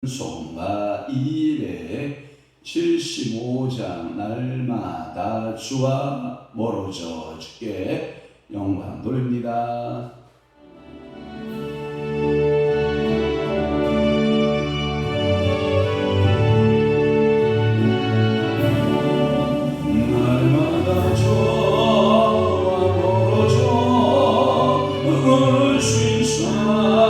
송가 275장 날마다 주와 멀어져 주께 영광 돌립니다. 날마다 주와 멀어져 어르신 사랑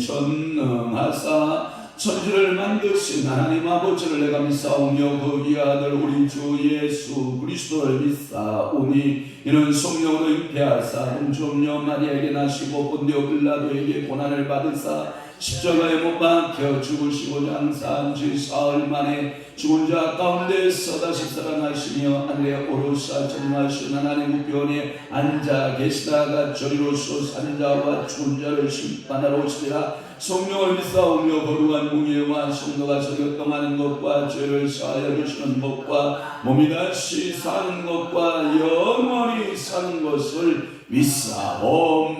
전능하사 천지를 만드신 하나님 아버지를 내가 믿사오며 거기 아들 우리 주 예수 그리스도를 믿사오니 이는 성령으로 잉태하사 본주엄녀 마리아에게 나시고 본디오 빌라도에게 고난을 받으사 십자가에 못 박혀 죽으시고 장사한 지 사흘 만에 죽은 자 가운데서 다시 살아나시며 하늘에 오르사 전능하신 하나님 우편에 앉아 계시다가 저리로서 산 자와 죽은 자를 심판하러 오시리라. 성령을 믿사오며 거룩한 공예와 성도가 저격동하는 것과 죄를 사하여 주시는 것과 몸이 다시 사는 것과 영원히 사는 것을 믿사옵나이다.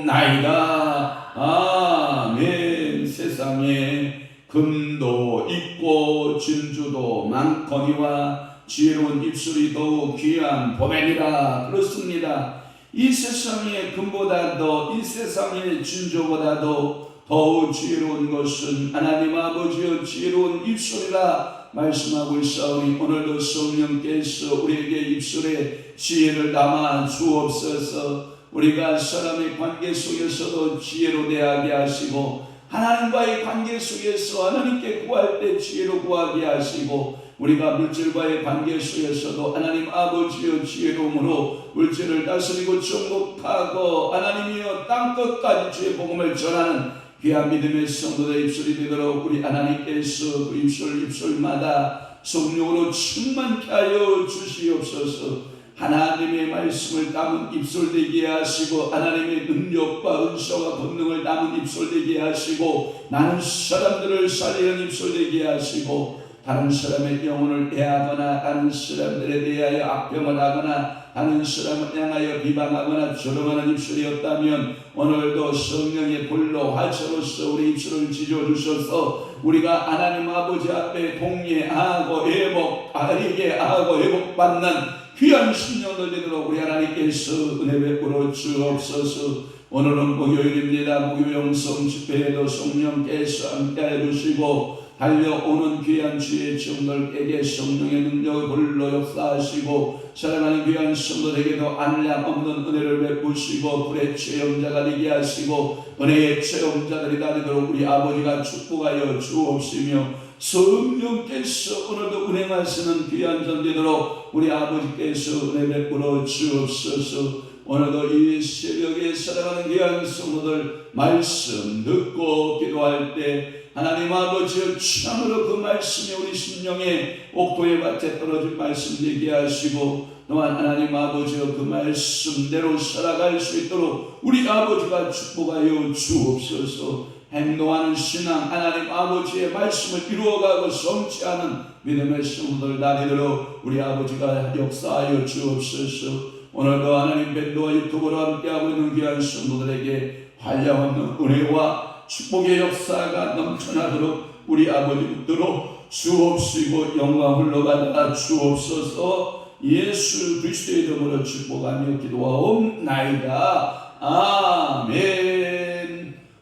아멘. 세상에 금도 있고 진주도 많거니와 지혜로운 입술이 더욱 귀한 보배니라. 그렇습니다. 이 세상의 금보다도 이 세상의 진주보다도 더욱 지혜로운 것은 하나님 아버지의 지혜로운 입술이라 말씀하고 있사오니 오늘도 성령께서 우리에게 입술에 지혜를 담아 주옵소서. 우리가 사람의 관계 속에서도 지혜로 대하게 하시고 하나님과의 관계 속에서 하나님께 구할 때 지혜로 구하게 하시고 우리가 물질과의 관계 속에서도 하나님 아버지의 지혜로움으로 물질을 다스리고 정복하고 하나님이여 땅끝까지 주의 복음을 전하는 귀한 믿음의 성도들의 입술이 되도록 우리 하나님께서 그 입술마다 성령으로 충만케 하여 주시옵소서. 하나님의 말씀을 담은 입술 되게 하시고 하나님의 능력과 은사와 권능을 담은 입술 되게 하시고 많은 사람들을 살리는 입술 되게 하시고 다른 사람의 영혼을 대하거나 다른 사람들에 대하여 악평을 하거나 다른 사람을 향하여 비방하거나 조롱하는 입술이었다면 오늘도 성령의 불로 화처로서 우리 입술을 지져주셔서 우리가 하나님 아버지 앞에 동의하고 회복하고 회복받는 귀한 신령들 되도록 우리 하나님께서 은혜 베풀어 주옵소서. 오늘은 목요일입니다. 목요 영성 집회에도 성령께서 함께해 주시고 달려오는 귀한 주의 종들에게 성령의 능력을 불러 역사하시고 사랑하는 귀한 성도들에게도 안량 없는 은혜를 베푸시고 불의 체험자가 되게 하시고 은혜의 체험자들이 되도록 우리 아버지가 축복하여 주옵시며 성령께서 오늘도 운행하시는 귀한 전 되도록 우리 아버지께서 은혜 베풀어 주옵소서. 오늘도 이 새벽에 살아가는 귀한 성도들 말씀 듣고 기도할 때 하나님 아버지여 참으로 그 말씀이 우리 심령의 옥토의 밭에 떨어진 말씀 되게 하시고 또한 하나님 아버지여 그 말씀대로 살아갈 수 있도록 우리 아버지가 축복하여 주옵소서. 행동하는 신앙 하나님 아버지의 말씀을 이루어가고 성취하는 믿음의 성도들 나리대로 우리 아버지가 역사하여 주옵소서. 오늘도 하나님 밴드와 유튜브로 함께하고 있는 귀한 성도들에게 한량없는 은혜와 축복의 역사가 넘쳐나도록 우리 아버지 붙들어 주옵시고 영광 흘러가다 주옵소서. 예수 그리스도의 이름으로 축복하며 기도하옵나이다. 아멘.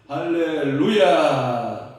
할렐루야.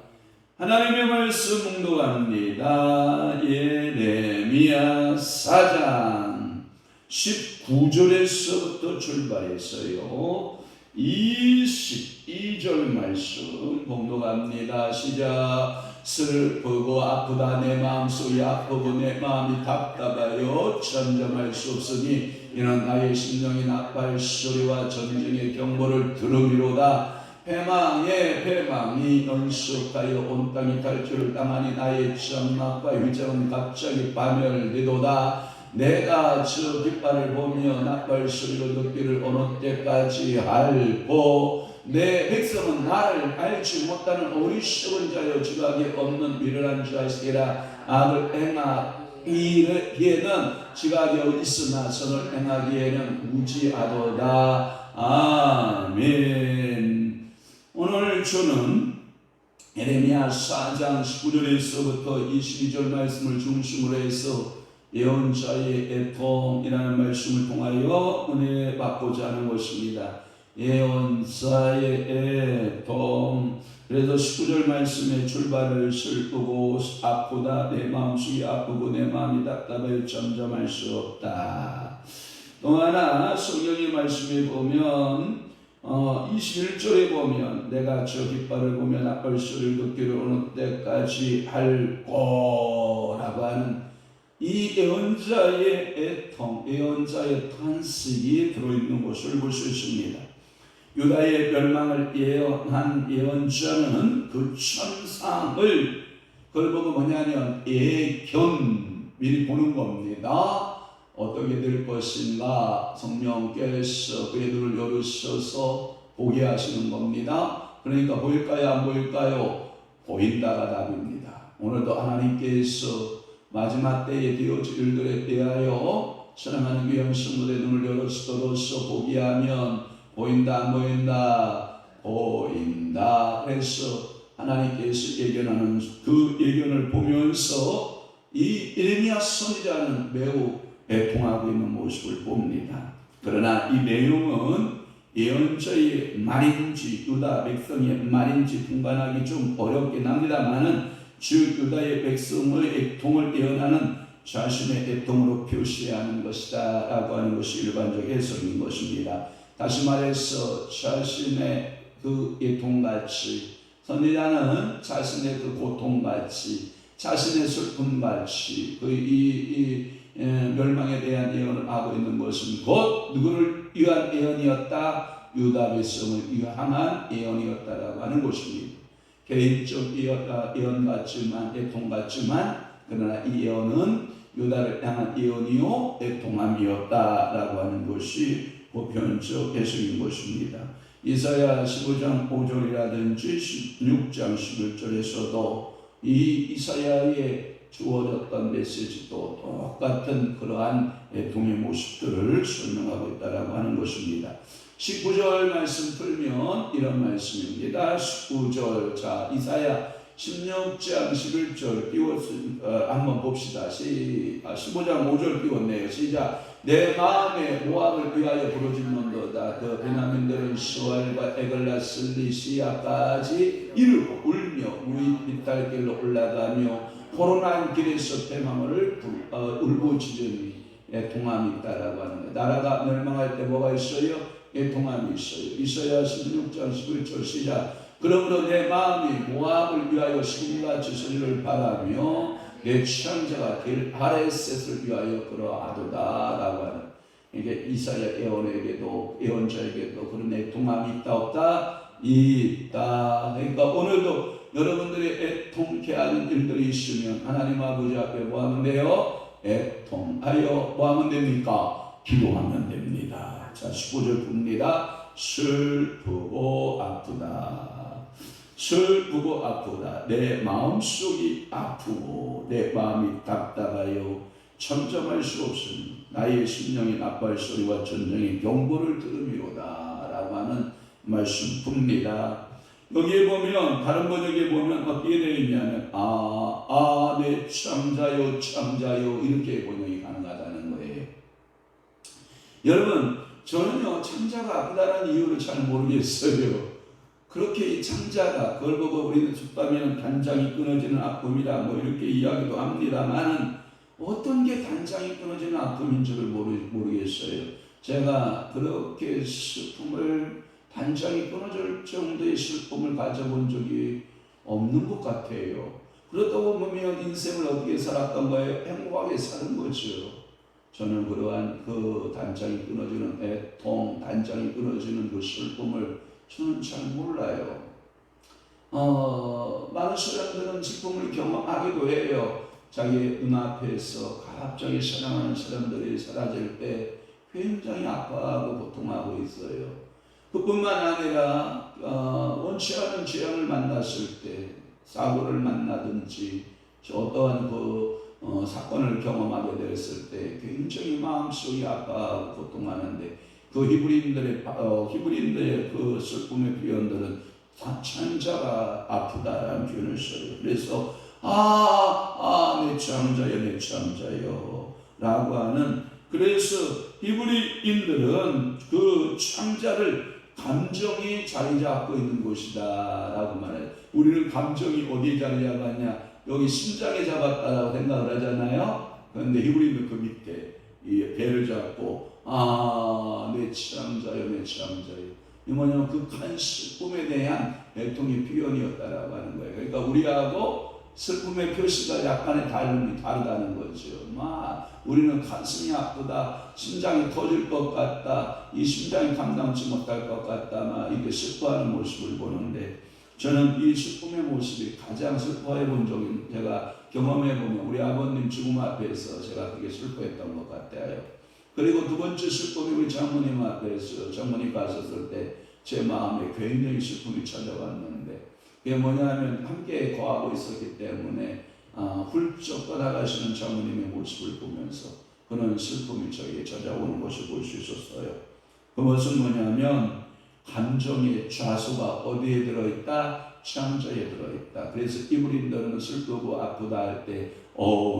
하나님의 말씀 묵독합니다. 예레미야 4장 19절에서부터 출발했어요. 22절 말씀 봉독합니다. 시작. 슬프고 아프다 내 마음속이 아프고 내 마음이 답답하여 잠잠할 수 없으니 이는 나의 심령이 나팔 소리와 전쟁의 경보를 들음이로다. 패망이 연속하여 온 땅이 탈출을 당하니 나의 장막과 위장은 갑자기 파멸되도다. 내가 저 깃발을 보며 나팔 소리로 듣기를 어느 때까지 할꼬. 내 백성은 나를 알지 못하는 어리석은 자여 지각이 없는 미련한 자식이라. 악을 행하기에는 지각이 있으나 선을 행하기에는 무지하도다. 아멘. 오늘 저는 예레미야 4장 19절에서부터 22절 말씀을 중심으로 해서 예언자의 애통이라는 말씀을 통하여 은혜 받고자 하는 것입니다. 예언자의 애통. 그래서 19절 말씀의 출발을 슬프고 아프다 내 마음속이 아프고 내 마음이 답답하여 잠잠할 수 없다. 또 하나 성경의 말씀에 보면 21절에 보면 내가 저 깃발을 보며 나팔 소리를 듣기를 어느 때까지 할 거라고 하는 이 예언자의 애통, 예언자의 탄식이 들어있는 것을 볼 수 있습니다. 유다의 멸망을 예언한 예언자는 그 천상을 그걸 보고 뭐냐면 예견 미리 보는 겁니다. 어떻게 될 것인가 성령께서 그의 눈을 열으셔서 보게 하시는 겁니다. 그러니까 보일까요 안 보일까요? 보인다가 답입니다. 오늘도 하나님께서 마지막 때에 되어질 일들에 대하여 사랑하는 귀한 성도의 눈을 열어서 보게 하면 보인다 안 보인다? 보인다. 그래서 하나님께서 예견하는 그 예견을 보면서 이 예레미야 선지자는 매우 애통하고 있는 모습을 봅니다. 그러나 이 내용은 예언자의 말인지 유다 백성의 말인지 분간하기 좀 어렵긴 합니다만은 즉 유다의 백성의 애통을 예언하는 자신의 애통으로 표시하는 것이다 라고 하는 것이 일반적 해석인 것입니다. 다시 말해서 자신의 그 애통같이 선지자는 자신의 그 고통같이 자신의 슬픔같이 멸망에 대한 예언을 하고 있는 것은 곧 누구를 위한 예언이었다? 유다 백성을 향한 예언이었다라고 하는 것입니다. 개인적 예언 같지만 애통 같지만 그러나 이 예언은 유다를 향한 예언이요 애통함이었다라고 하는 것이 보편적 해석인 것입니다. 이사야 15장 5절이라든지 16장 11절에서도 이 이사야의 주어졌던 메시지도 똑같은 그러한 애통의 모습들을 설명하고 있다라고 하는 것입니다. 19절 말씀 풀면 이런 말씀입니다. 19절 자 이사야 16장 11절 한번 봅시다. 15장 5절 띄웠네요. 시작. 내 마음에 모압을 위하여 부르짖는도다. 그 베냐민들은 스왈과 에글라스 리시아까지 이르고 울며 무이 빗달길로 올라가며 코로나 길에서 대마물을 울부짖으니 애통함이 있다라고 하는 거예요. 나라가 멸망할 때 뭐가 있어요? 애통함이 있어요. 이사야 16장 11절 시작. 그러므로 내 마음이 모압을 위하여 시금같이 소리를 바라며 내 취향자가 길 아레셋을 위하여 그러하도다 라고 하는 이게 이사야 예언자에게도 그런 애통함이 있다 없다? 있다. 그러니까 오늘도 여러분들이 애통케 하는 일들이 있으면 하나님 아버지 앞에 뭐 하면 돼요? 애통하여 뭐 하면 됩니까? 기도하면 됩니다. 자, 19절 봅니다. 슬프고 아프다. 슬프고 아프다. 내 마음속이 아프고 내 마음이 답답하여 잠잠할 수 없으니 나의 심령이 나팔 소리와 전쟁의 경보를 들음이로다 라고 하는 말씀 봅니다. 여기에 보면 다른 번역에 보면 어떻게 되어 있냐면 내 창자요 창자요 이렇게 번역이 가능하다는 거예요. 여러분 저는요 창자가 아프다는 이유를 잘 모르겠어요. 그렇게 이 창자가 그걸 보고 우리는 죽다면 단장이 끊어지는 아픔이다 뭐 이렇게 이야기도 합니다만은 어떤 게 단장이 끊어지는 아픔인지를 모르겠어요. 제가 그렇게 슬픔을 단장이 끊어질 정도의 슬픔을 가져본 적이 없는 것 같아요. 그렇다고 보면 인생을 어떻게 살았던 거예요? 행복하게 사는 거죠. 저는 그러한 그 단장이 끊어지는 애통, 단장이 끊어지는 그 슬픔을 저는 잘 몰라요. 많은 사람들은 슬픔을 경험하기도 해요. 자기 눈앞에서 갑자기 사랑하는 사람들이 사라질 때 굉장히 아파하고 고통하고 있어요. 그뿐만 아니라 원치 않은 재앙을 만났을 때 사고를 만나든지 어떠한 사건을 경험하게 되었을 때 굉장히 마음속이 아파하고 고통하는데 그 히브리인들의 그 슬픔의 표현들은 창자가 아프다라는 표현을 써요. 그래서 내 창자여 내 창자여 라고 하는, 그래서 히브리인들은 그 창자를 감정이 자리 잡고 있는 곳이다 라고 말해요. 우리는 감정이 어디에 자리 잡았냐? 여기 심장에 잡았다라고 생각을 하잖아요. 그런데 히브리인은 그 밑에 이 배를 잡고 내 창자여 내 창자여, 이 뭐냐면 그 큰 슬픔에 대한 애통의 표현이었다라고 하는 거예요. 그러니까 우리하고 슬픔의 표시가 약간의 다르다는 거죠. 우리는 가슴이 아프다, 심장이 터질 것 같다, 이 심장이 감당치 못할 것 같다, 이게 슬퍼하는 모습을 보는데, 저는 이 슬픔의 모습이 가장 슬퍼해 본 적이, 제가 경험해 보면 우리 아버님 죽음 앞에서 제가 그게 슬퍼했던 것 같아요. 그리고 두 번째 슬픔이 우리 장모님 앞에서, 장모님 가셨을 때 제 마음에 굉장히 슬픔이 찾아왔는데, 그게 뭐냐면 함께 거하고 있었기 때문에 훌쩍 떠나가시는 장모님의 모습을 보면서 그런 슬픔이 저에게 찾아오는 것을 볼 수 있었어요. 그것은 뭐냐면 감정의 좌수가 어디에 들어있다? 창자에 들어있다. 그래서 히브리인들은 슬프고 아프다 할 때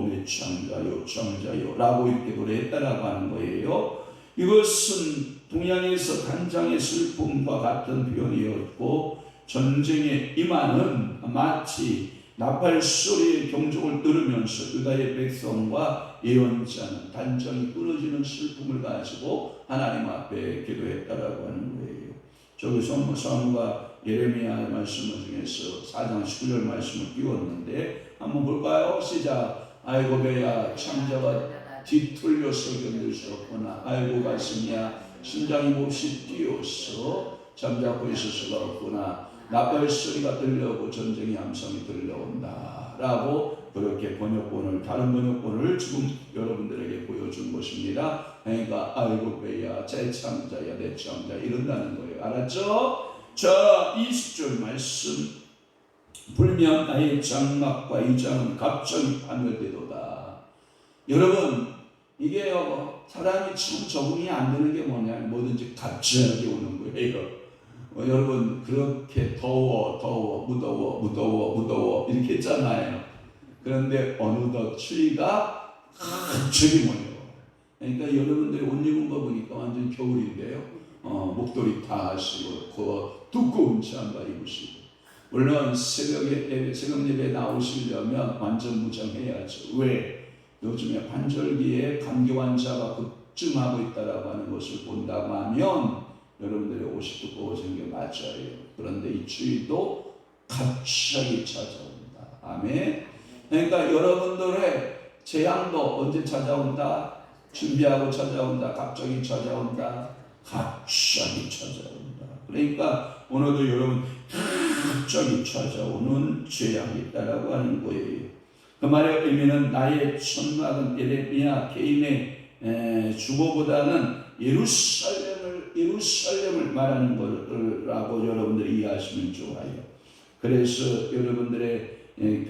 내 창자요 창자요 라고 이렇게 노래했다라고 하는 거예요. 이것은 동양에서 단장의 슬픔과 같은 표현이었고, 전쟁에 임하는 마치 나팔 소리의 경종을 들으면서 유다의 백성과 예언자는 단장이 끊어지는 슬픔을 가지고 하나님 앞에 기도했다라고 하는 거예요. 저기 사무가 예레미야 말씀 중에서 4장 19절 말씀을 띄웠는데 한번 볼까요? 시작. 아이고 배야 창자가 뒤틀려서 견딜 수 없구나. 아이고 가슴이야 심장이 몹시 뛰어서 잠자고 있을 수가 없구나. 나팔 소리가 들려오고 전쟁의 함성이 들려온다 라고 그렇게 번역본을, 다른 번역본을 지금 여러분들에게 보여준 것입니다. 그러니까 아이고 배야 제 창자야 내 창자 이런다는 거예요. 알았죠? 자, 20절 말씀. 불면 나의 장막과 이장은 갑자기 파멸되도다. 여러분 이게요, 사람이 참 적응이 안 되는 게 뭐냐면 뭐든지 갑자기 오는 거예요. 여러분 그렇게 더워 무더워 이렇게 했잖아요. 그런데 어느덧 추위가 갑자기 몰려요. 그러니까 여러분들이 옷 입은 거 보니까 완전 겨울인데요. 목도리 다 하시고 그 두꺼운 잠바 입으시고, 물론 새벽 예배 나오시려면 완전 무장해야죠. 왜? 요즘에 환절기에 감기 환자가 급증하고 있다라고 하는 것을 본다고 하면 여러분들의 옷이 두꺼워지는 게 맞아요. 그런데 이 추위도 갑자기 찾아온다. 아멘. 그러니까 여러분들의 재앙도 언제 찾아온다? 준비하고 찾아온다. 갑자기 찾아온다. 갑자기 찾아온다. 그러니까 오늘도 여러분 갑자기 찾아오는 재앙이 있다라고 하는 거예요. 그 말의 의미는 나의 천막은 에레미야 개인의 주거보다는 예루살렘을 말하는 거라고 여러분들이 이해하시면 좋아요. 그래서 여러분들의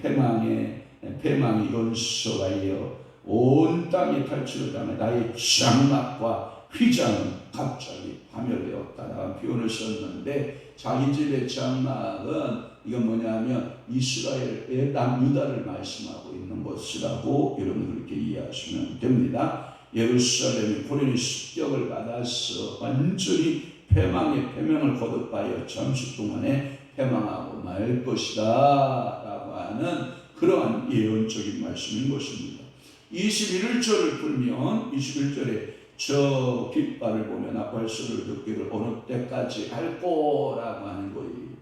패망이 연소하여 온 땅이 탈취를 당해 나의 장막과 휘장은 갑자기 파멸되었다라는 표현을 썼는데, 자기 집의 장막은 이건 뭐냐면 이스라엘의 남유다를 말씀하고 있는 것이라고 여러분 그렇게 이해하시면 됩니다. 예루살렘이 고련히 습격을 받아서 완전히 패망을 거듭하여 잠시 동안에 패망하고 말 것이다 라고 하는 그러한 예언적인 말씀인 것입니다. 21절을 풀면 21절에 저 깃발을 보면 나팔소리를 듣기를 어느 때까지 할 거라고 하는 거예요.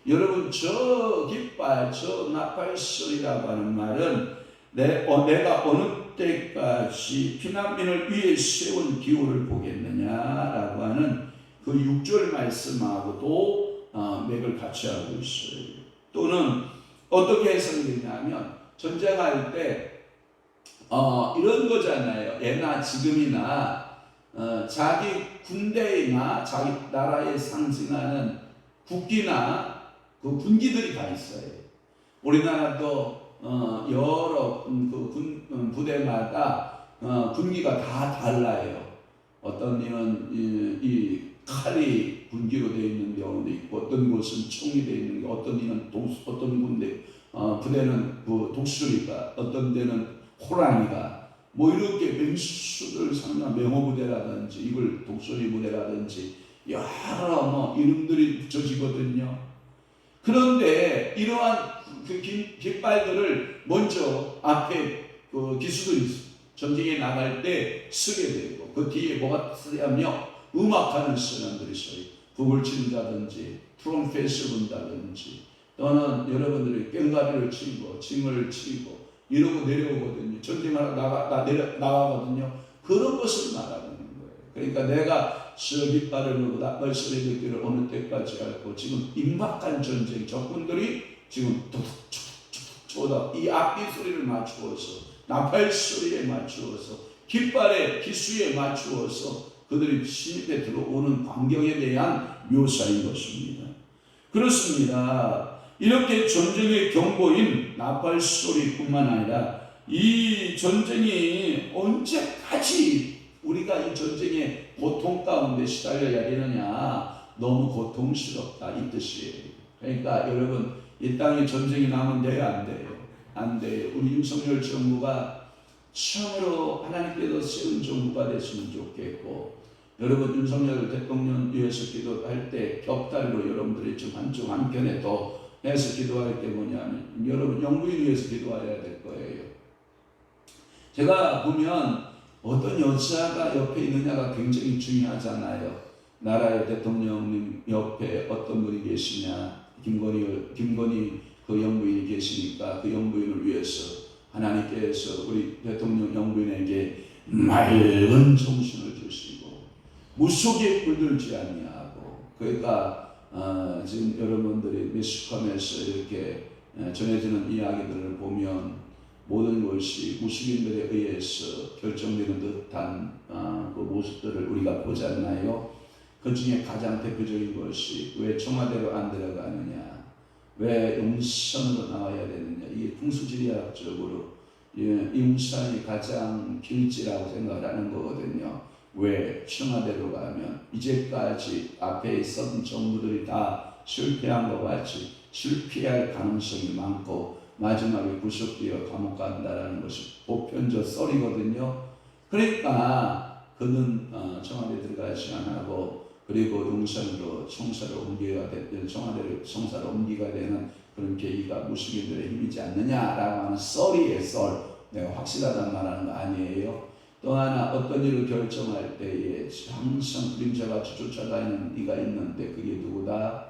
여러분 저 깃발, 저 나팔소리라고 하는 말은 내가 어느 때까지 피난민을 위해 세운 기후를 보겠느냐라고 하는 그 6절 말씀하고도 맥을 같이 하고 있어요. 또는 어떻게 해석되냐면 전쟁할 때 이런 거잖아요. 예나 지금이나 자기 군대나 자기 나라에 상징하는 국기나 그 군기들이 다 있어요. 우리나라도 여러 부대마다 군기가 다 달라요. 어떤 이는 이 칼이 군기로 되어 있는 경우도 있고, 어떤 곳은 총이 되어 있는 게, 어떤 이는 어떤 군대 부대는 그 독수리가, 어떤 데는 호랑이가, 뭐 이렇게 맹수들 상당 맹호부대라든지 이걸 독수리 부대라든지 여러 뭐 이름들이 붙여지거든요. 그런데 이러한 그 깃발들을 먼저 앞에 그 기수들이 전쟁에 나갈 때 쓰게 되고, 그 뒤에 뭐가 쓰냐며 음악하는 사람들이 있어요. 북을 친다든지 트럼펫을 분다든지, 또는 여러분들이 꽹과리를 치고 징을 치고 이러고 내려오거든요. 전쟁하러 나가거든요. 그런 것을 말하는 거예요. 그러니까 내가 저 깃발을 누르고 나팔소리 듣기를 어느 때까지 할고, 지금 임박한 전쟁 적군들이 지금 툭툭툭툭 이 악기 소리를 맞추어서, 나팔 소리에 맞추어서, 깃발의 기수에 맞추어서 그들이 침입에 들어오는 광경에 대한 묘사인 것입니다. 그렇습니다. 이렇게 전쟁의 경보인 나팔 소리뿐만 아니라 이 전쟁이 언제까지 우리가 이 전쟁의 고통 가운데 시달려야 되느냐, 너무 고통스럽다 이 뜻이에요. 그러니까 여러분 이 땅에 전쟁이 나면 돼요, 안 돼요? 안 돼요. 우리 윤석열 정부가 처음으로 하나님께서 세운 정부가 됐으면 좋겠고, 여러분 윤석열 대통령 위해서 기도할 때 격달로 여러분들이 좀 한편에 더 해서 기도할 게 뭐냐면, 여러분 영부인 위해서 기도해야 될 거예요. 제가 보면 어떤 여자가 옆에 있느냐가 굉장히 중요하잖아요. 나라의 대통령님 옆에 어떤 분이 계시냐, 김건희 그 영부인이 계시니까 그 영부인을 위해서 하나님께서 우리 대통령 영부인에게 맑은 정신을 주시고 무속에 물들지 아니하고, 그러니까 지금 여러분들이 매스컴에서 이렇게 전해지는 이야기들을 보면 모든 것이 무슬림들에 의해서 결정되는 듯한 그 모습들을 우리가 보지 않나요? 그 중에 가장 대표적인 것이 왜 청와대로 안 들어가느냐, 왜 용산으로 나와야 되느냐, 이게 풍수지리학적으로 용산이 가장 길지라고 생각을 하는 거거든요. 왜 청와대로 가면 이제까지 앞에 있었던 정부들이 다 실패한 것 같이 실패할 가능성이 많고 마지막에 구속되어 감옥 간다라는 것이 보편적 썰이거든요. 그러니까 그는 청와대 들어가지 않고, 그리고 용산으로 청사를 옮겨야 되는, 청와대를 청사로 옮기가 되는 그런 계기가 무슬림들의 힘이지 않느냐라고 하는 썰이에요. 썰. 내가 확실하다는 말하는 거 아니에요. 또 하나, 어떤 일을 결정할 때에 항상 그림자같이 쫓아다니는 이가 있는데 그게 누구다?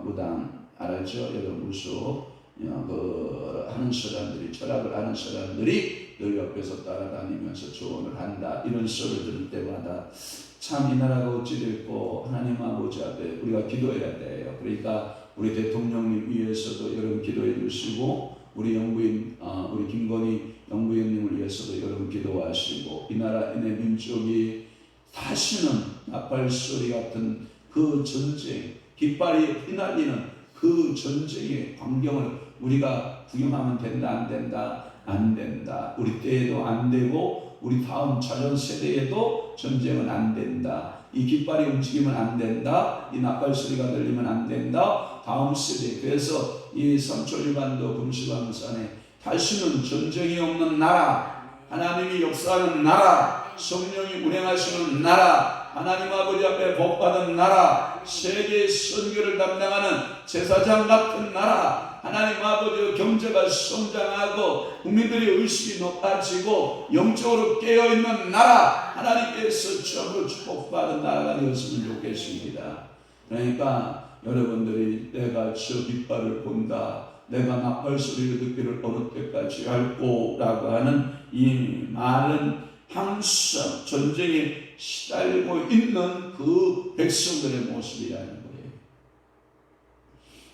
무당 알았죠? 여러분 무속 하는 사람들이, 철학을 아는 사람들이 늘 옆에서 따라다니면서 조언을 한다. 이런 소리를 들을 때마다 참 이 나라가 어찌 될고 하나님 아버지 앞에 우리가 기도해야 돼요. 그러니까 우리 대통령님 위해서도 여러분 기도해 주시고, 우리 영부인 우리 김건희 영부인님을 위해서도 여러분 기도하시고, 이 나라 내 민족이 다시는 나팔소리 같은 그 전쟁, 깃발이 휘날리는 그 전쟁의 광경을 우리가 구경하면 된다, 안 된다? 안 된다. 우리 때에도 안 되고 우리 다음 자녀 세대에도 전쟁은 안 된다. 이 깃발이 움직이면 안 된다. 이 나팔 소리가 들리면 안 된다. 다음 세대. 그래서 이 삼천리반도 금수강산에 다시는 전쟁이 없는 나라, 하나님이 역사하는 나라, 성령이 운행하시는 나라, 하나님 아버지 앞에 복받은 나라, 세계 선교를 담당하는 제사장 같은 나라, 하나님 아버지의 경제가 성장하고 국민들의 의식이 높아지고 영적으로 깨어있는 나라, 하나님께서 전부 축복받은 나라가 되었으면 좋겠습니다. 그러니까 여러분들이 내가 저 깃발을 본다, 내가 나팔 소리를 듣기를 어느 때까지 할꼬 라고 하는 이 말은 항상 전쟁에 시달리고 있는 그 백성들의 모습이라는 거예요.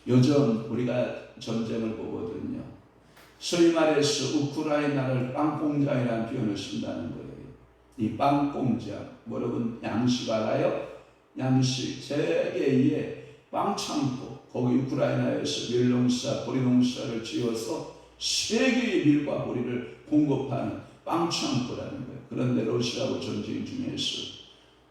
요즘 우리가 전쟁을 보거든요. 소위 말해서 우크라이나를 빵공장이라는 표현을 쓴다는 거예요. 이 빵공장, 여러분 양식 알아요? 양식, 세계의 빵창고, 거기 우크라이나에서 밀농사, 보리농사를 지어서 세계의 밀과 보리를 공급하는 빵창고라는 거예요. 그런데 러시아하고 전쟁 중에서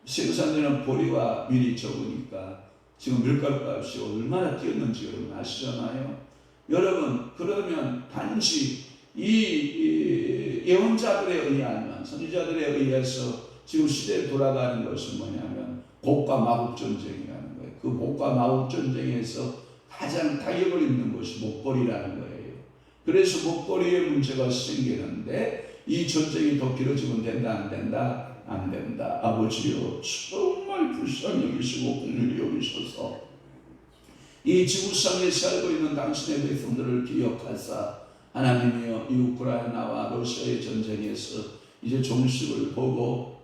생산되는 보리와 밀이 적으니까 지금 밀가루값이 얼마나 뛰었는지 여러분 아시잖아요. 여러분, 그러면 단지 이 예언자들에 의하면, 선지자들에 의해서 지금 시대에 돌아가는 것은 뭐냐면 복과 마국 전쟁이라는 거예요. 그 복과 마국 전쟁에서 가장 타격을 입는 것이 목걸이라는 거예요. 그래서 목걸이에 문제가 생기는데, 이 전쟁이 더 길어지면 된다, 안 된다? 안 된다. 아버지요, 정말 불쌍히 여기시고 긍휼히 여기셔서 이 지구상에 살고 있는 당신의 백성들을 기억하사, 하나님이여, 이 우크라이나와 러시아의 전쟁에서 이제 종식을 보고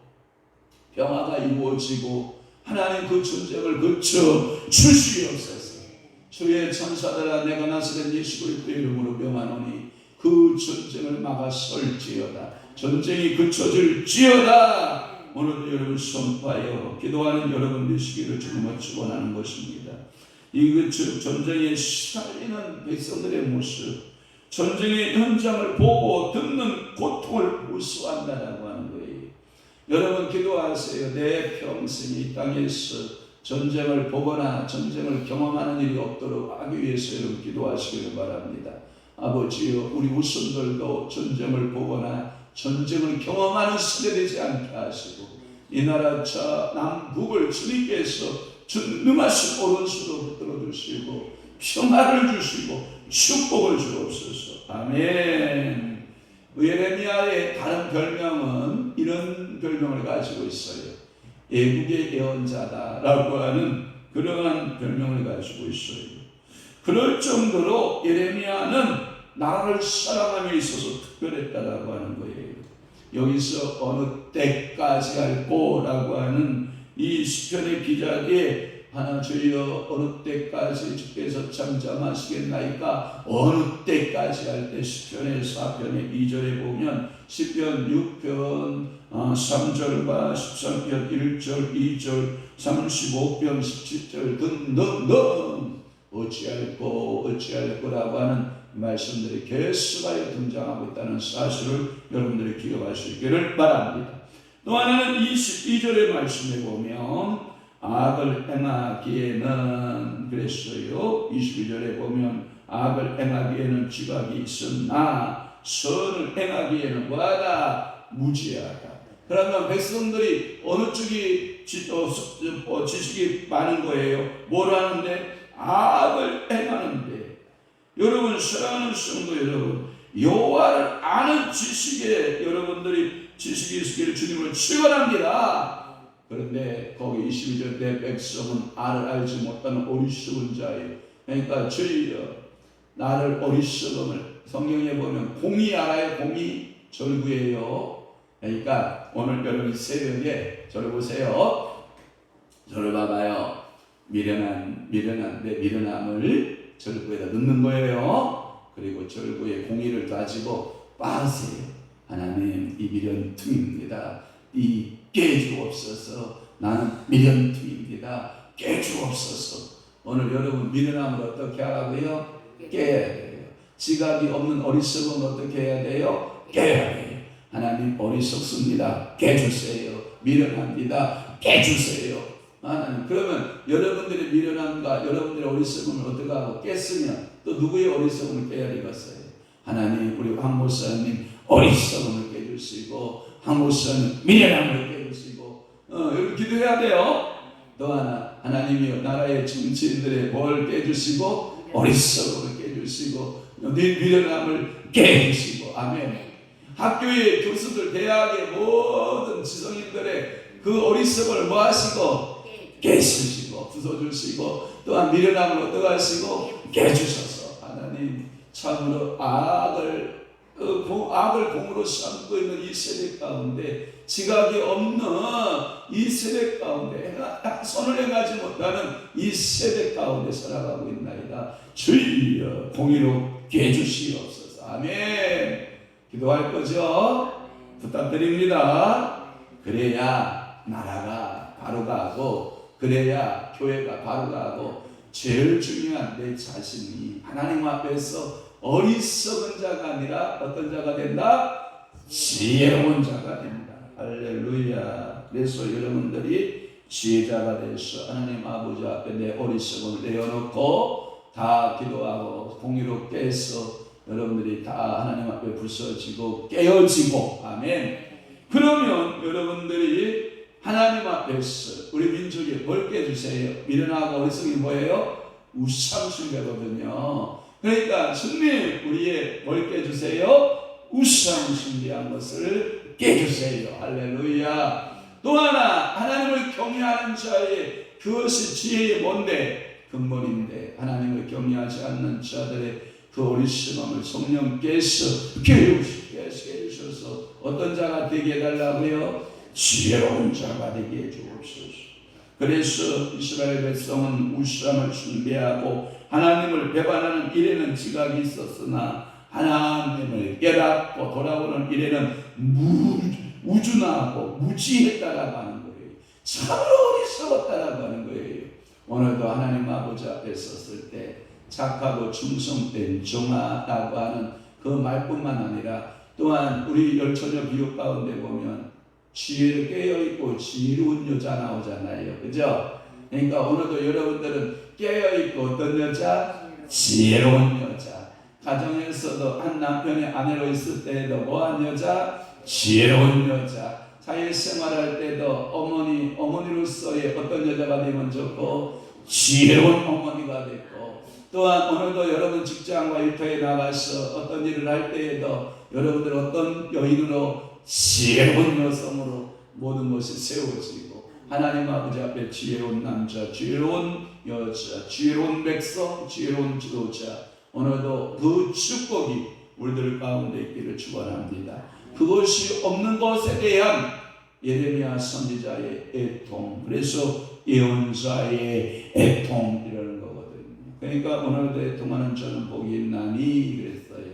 평화가 이루어지고 하나님 그 전쟁을 거쳐 주시옵소서. 주의 천사들아, 내가 나사렛 예수 그리스도의 이름으로 명하노니 그 전쟁을 막아설지어다. 전쟁이 그쳐질지어다. 오늘도 여러분 선포하여 기도하는 여러분 되시기를 주님을 축원하는 것입니다. 이 전쟁에 시달리는 백성들의 모습, 전쟁의 현장을 보고 듣는 고통을 호소한다라고 하는 거예요. 여러분 기도하세요. 내 평생 이 땅에서 전쟁을 보거나 전쟁을 경험하는 일이 없도록 하기 위해서 여러분 기도하시기를 바랍니다. 아버지요, 우리 후손들도 전쟁을 보거나 전쟁을 경험하는 세대 되지 않게 하시고, 이 나라 남북을 주님께서 전능하신 오른손으로 붙들어 주시고 평화를 주시고 축복을 주옵소서. 아멘. 예레미야의 다른 별명은 이런 별명을 가지고 있어요. 애국의 예언자다라고 하는 그러한 별명을 가지고 있어요. 그럴 정도로 예레미야는 나라를 사랑함에 있어서 특별했다라고 하는 거예요. 여기서 어느 때까지 할꼬라고 하는 이 시편의 기자에게 주여 어느 때까지 주께서 잠잠하시겠나이까, 어느 때까지 할 때 시편의 4편의 2절에 보면 시편 6편 3절과 13편 1절 2절 35편 17절 등등등 어찌할 거라고 하는 말씀들이 계속하여 등장하고 있다는 사실을 여러분들이 기억할 수 있기를 바랍니다. 또 하나는 22절의 말씀에 보면 악을 행하기에는 그랬어요. 22절에 보면 악을 행하기에는 지각이 있으나 선을 행하기에는 뭐하다? 무지하다. 그러면 백성들이 어느 쪽이 지식이 많은 거예요? 뭘 하는데? 악을 행하는데. 여러분 사랑하는 성도 여러분, 여호와를 아는 지식에 여러분들이 지식이 있기를 주님을 축원합니다. 그런데 거기 22절 내 백성은 나를 알지 못하는 어리석은 자예요. 그러니까 주여 나를 어리석음을, 성경에 보면 공의 알아요? 공의? 절구예요. 그러니까 오늘 여러분 새벽에 저를 보세요. 저를 봐봐요. 미련한 내 미련함을 절구에다 넣는 거예요. 그리고 절구에 공의를 가지고 빠세요. 하나님, 이 미련tum입니다. 이 깨주옵소서. 나는 미련tum입니다. 깨주옵소서. 오늘 여러분 미련함을 어떻게 하라고요? 깨야 돼요. 지각이 없는 어리석음을 어떻게 해야 돼요? 깨야 돼요. 하나님, 어리석습니다. 깨주세요. 미련합니다. 깨주세요. 하나님, 그러면 여러분들의 미련함과 여러분들의 어리석음을 어떻게 하고 깼으면 또 누구의 어리석음을 깨야 되겠어요? 하나님, 우리 황 목사님 어리석음을 깨주시고, 황 목사님 미련함을 깨주시고, 여러분 기도해야 돼요. 또 하나, 하나님이 나라의 정치인들의 뭘 깨주시고, 어리석음을 깨주시고, 미련함을 깨주시고, 아멘. 학교의 교수들, 대학의 모든 지성인들의 그 어리석음을 뭐 하시고? 깨주시고, 부숴주시고, 또한 미련함을 어떻게 하시고? 깨주셔서, 하나님, 참으로 악을 공으로 삼고 있는 이 세대 가운데, 지각이 없는 이 세대 가운데, 선을 행하지 못하는 이 세대 가운데 살아가고 있나이다. 주여 공의로 깨주시옵소서. 아멘. 기도할 거죠? 부탁드립니다. 그래야 나라가 바로 가고, 그래야 교회가 바로 가고, 제일 중요한 내 자신이 하나님 앞에서 어리석은 자가 아니라 어떤 자가 된다? 지혜로운 자가 된다. 할렐루야. 그래서 여러분들이 지혜자가 되서 하나님 아버지 앞에 내 어리석음을 내어놓고 다 기도하고 공의로 깨서 여러분들이 다 하나님 앞에 부서지고 깨어지고, 아멘. 그러면 여러분들이 하나님 앞에서 우리 민족이 뭘 깨주세요? 미련하고 어리석이 뭐예요? 우상숭배거든요. 그러니까 주님, 우리의 뭘 깨주세요? 우상숭배한 것을 깨주세요. 할렐루야. 또 하나, 하나님을 경외하는 자의 그것이 지혜의 뭔데? 근본인데, 하나님을 경외하지 않는 자들의 그 어리석음을 성령께서 깨우시게 해주셔서 어떤 자가 되게 해달라고요? 지혜로운 자가 되게 해주옵소서. 그래서 이스라엘 백성은 우상을 숭배하고 하나님을 배반하는 일에는 지각이 있었으나 하나님을 깨닫고 돌아오는 일에는 우준하고 무지했다라고 하는 거예요. 참으로 어리석었다라고 하는 거예요. 오늘도 하나님 아버지 앞에 섰을 때 착하고 충성된 정아라고 하는 그 말뿐만 아니라 또한 우리 열처녀 비유 가운데 보면 지혜를 깨어있고 지혜로운 여자 나오잖아요. 그죠? 그러니까 오늘도 여러분들은 깨어있고 어떤 여자? 지혜로운 여자. 가정에서도 한 남편의 아내로 있을 때에도 뭐한 여자? 지혜로운 여자. 사회생활할 때도 어머니로서의 어떤 여자가 되면 좋고 지혜로운 어머니가 됐고, 또한 오늘도 여러분 직장과 일터에 나가서 어떤 일을 할 때에도 여러분들 어떤 여인으로 지혜로운 여성으로 모든 것이 세워지고 하나님 아버지 앞에 지혜로운 남자, 지혜로운 여자, 지혜로운 백성, 지혜로운 지도자, 오늘도 그 축복이 우리들 가운데 있기를 축원합니다. 그것이 없는 것에 대한 예레미야 선지자의 애통, 그래서 예언자의 애통이라는 거거든요. 그러니까 오늘도 애통하는 저는 복이 있나니 그랬어요.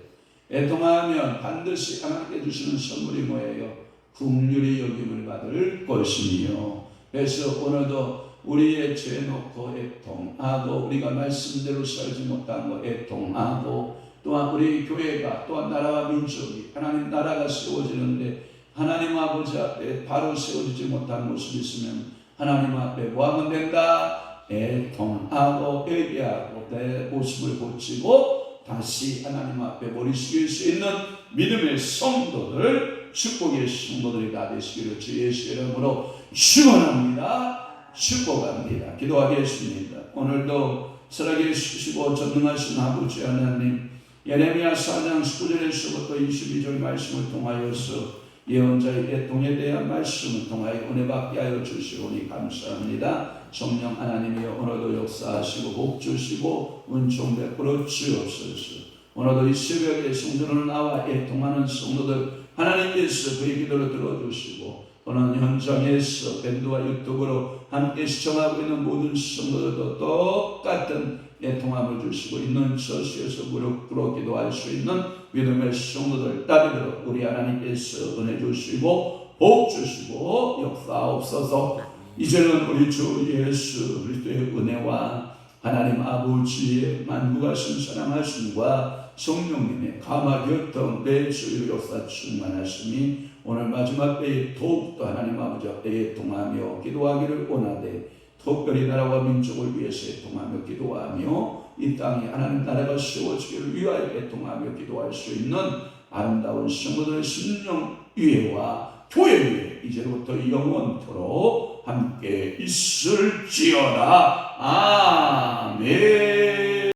애통하면 반드시 하나님께 주시는 선물이 뭐예요? 긍휼히 여김을 받을 것이며, 그래서 오늘도 우리의 죄 놓고 애통하고 우리가 말씀대로 살지 못한 거 애통하고, 또한 우리 교회가 또한 나라와 민족이 하나님 나라가 세워지는데 하나님 아버지 앞에 바로 세워지지 못한 모습이 있으면 하나님 앞에 뭐하면 된다? 애통하고 회개하고 내 모습을 고치고 다시 하나님 앞에 머리 숙일 수 있는 믿음의 성도들, 축복의 성도들이 다 되시기를 주 예수 이름으로 축원합니다. 축복합니다. 기도하겠습니다. 오늘도 살아계 주시고 전능하신 아버지 하나님, 예레미야 4장 19절에서부터 22절 말씀을 통하여서 예언자의 애통에 대한 말씀을 통하여 은혜 받게 하여 주시오니 감사합니다. 성령 하나님이여 오늘도 역사하시고 복 주시고 은총 베풀어 주옵소서. 오늘도 이 새벽에 성전으로 나와 애통하는 성도들 하나님께서 그의 기도를 들어주시고 또는 현장에서 밴드와 유튜브로 함께 시청하고 있는 모든 성도들도 똑같은 애통함을 주시고 있는 처소에서 무릎 꿇어 기도할 수 있는 믿음의 성도들 따르도록 우리 하나님께서 은혜 주시고 복 주시고 역사옵소서. 이제는 우리 주 예수 그리스도의 은혜와 하나님 아버지의 만국을 신사랑하심과 성령님의 감화교통 내주의 역사 충만하심이 오늘 마지막 때에 더욱더 하나님 아버지 앞에 애통하며 기도하기를 원하되 특별히 나라와 민족을 위해서 애통하며 기도하며 이 땅에 하나님 나라가 세워지기를 위하여 애통하며 기도할 수 있는 아름다운 성도들의 심령 위에와 교회 위에 이제부터 영원토록 함께 있을지어다. 아멘.